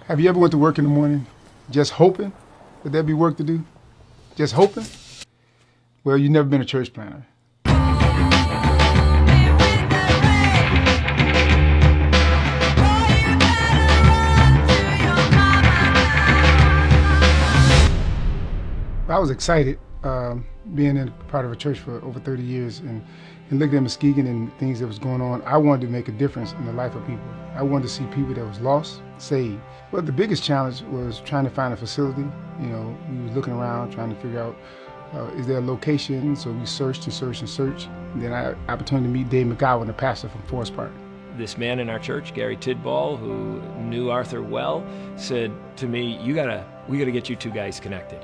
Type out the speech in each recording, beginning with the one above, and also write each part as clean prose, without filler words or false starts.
Have you ever went to work in the morning just hoping that there'd be work to do? Just hoping? Well, you've never been a church planner. I was excited being in part of a church for over 30 years and looking at Muskegon and things that was going on. I wanted to make a difference in the life of people. I wanted to see people that was lost, saved. But the biggest challenge was trying to find a facility. You know, we was looking around trying to figure out, is there a location? So we searched and searched and searched. And then I had the opportunity to meet Dave McGowan, the pastor from Forest Park. This man in our church, Gary Tidball, who knew Arthur well, said to me, we gotta get you two guys connected.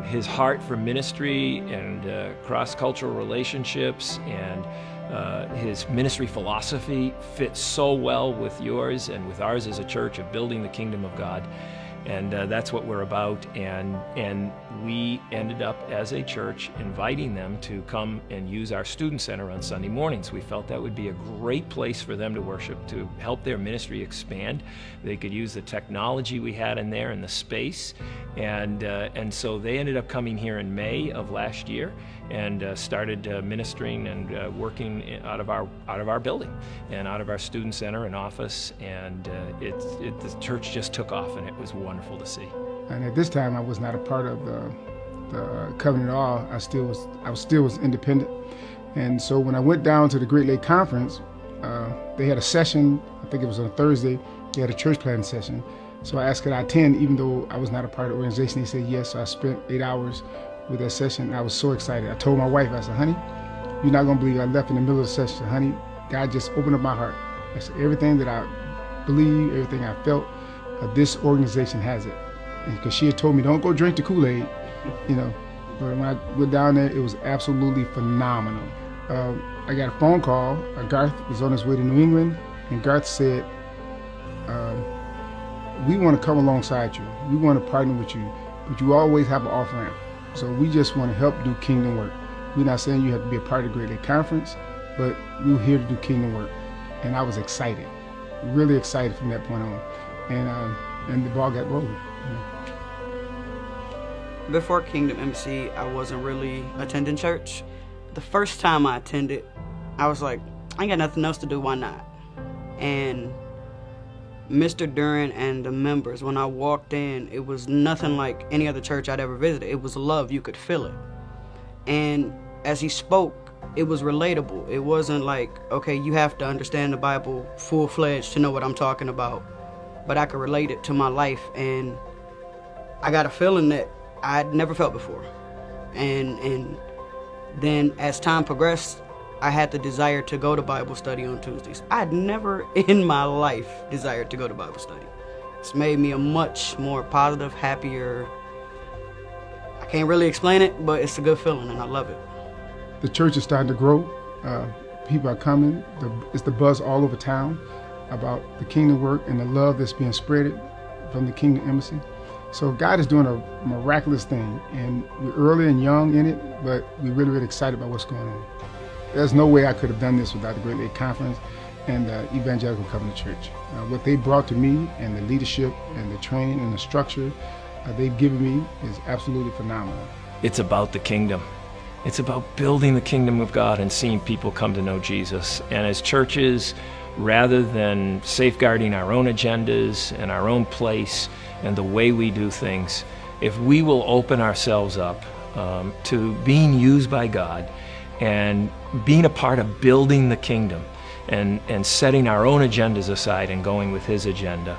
His heart for ministry and cross-cultural relationships and his ministry philosophy fits so well with yours and with ours as a church of building the kingdom of God. And that's what we're about. And we ended up as a church inviting them to come and use our student center on Sunday mornings. We felt that would be a great place for them to worship, to help their ministry expand. They could use the technology we had in there and the space. And so they ended up coming here in May of last year and started ministering and working out of our building and out of our student center and office. And the church just took off, and it was wonderful to see. And at this time, I was not a part of the covenant at all. I still was independent. And so when I went down to the Great Lake Conference, they had a session. I think it was on a Thursday. They had a church planting session. So I asked could I attend, even though I was not a part of the organization. They said yes. So I spent 8 hours with that session. I was so excited. I told my wife, I said, honey, you're not gonna believe I left in the middle of the session. Honey, God just opened up my heart. I said, everything that I believe, everything I felt, this organization has it. Because she had told me, don't go drink the Kool-Aid, you know. But when I went down there, it was absolutely phenomenal. I got a phone call. Garth was on his way to New England, and Garth said, we want to come alongside you. We want to partner with you, but you always have an off-ramp. So we just want to help do kingdom work. We're not saying you have to be a part of the Great Lake Conference, but we're here to do kingdom work. And I was excited, really excited from that point on. And the ball got rolling. Before Kingdom Embassy, I wasn't really attending church. The first time I attended, I was like, I ain't got nothing else to do, why not? And Mr. Duran and the members, when I walked in, it was nothing like any other church I'd ever visited. It was love, you could feel it. And as he spoke, it was relatable. It wasn't like, okay, you have to understand the Bible full-fledged to know what I'm talking about. But I could relate it to my life, and I got a feeling that I'd never felt before. And then as time progressed, I had the desire to go to Bible study on Tuesdays. I'd never in my life desired to go to Bible study. It's made me a much more positive, happier, I can't really explain it, but it's a good feeling and I love it. The church is starting to grow. People are coming. It's the buzz all over town about the kingdom work and the love that's being spread from the Kingdom Embassy. So God is doing a miraculous thing, and we're early and young in it, but we're really, really excited about what's going on. There's no way I could have done this without the Great Lake Conference and the Evangelical Covenant Church. What they brought to me and the leadership and the training and the structure they've given me is absolutely phenomenal. It's about the kingdom. It's about building the kingdom of God and seeing people come to know Jesus. And as churches, rather than safeguarding our own agendas and our own place and the way we do things, if we will open ourselves up to being used by God and being a part of building the kingdom and setting our own agendas aside and going with His agenda,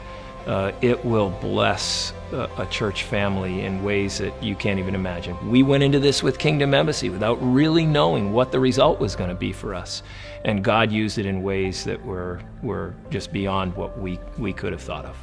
it will bless a church family in ways that you can't even imagine. We went into this with Kingdom Embassy without really knowing what the result was going to be for us. And God used it in ways that were just beyond what we could have thought of.